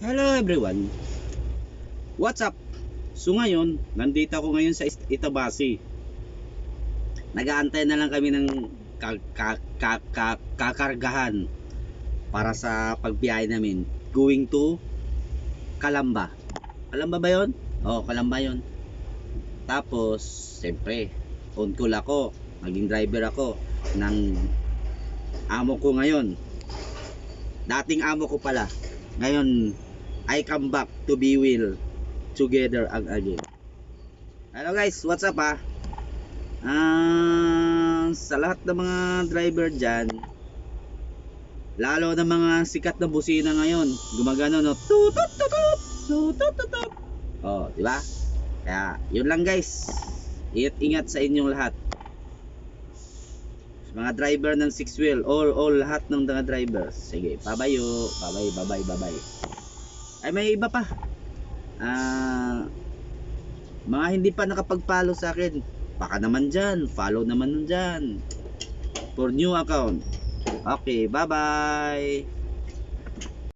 Hello everyone, what's up? So ngayon, nandito ako ngayon sa Itabasi. Nag-aantay na lang kami ng kakargahan para sa pagbiyahe namin going to Calamba. Calamba ba yun? Oo, Calamba yun. Tapos, siyempre, on call ako, maging driver ako ng amo ko ngayon. Dating amo ko pala. Ngayon, I come back to be will together again. Hello guys, what's up sa lahat ng mga driver dyan, lalo ng mga sikat na busina ngayon, gumagano no, tutut tutut tutut tutut. Oh, di ba? Kaya yun lang guys, ingat sa inyong lahat. Mga driver ng 6 wheel, all lahat ng mga drivers. Sige, babayo, bye. Ay, may iba pa. Mga hindi pa nakapag-follow sa akin, baka naman dyan, follow naman dyan for new account. Okay, bye.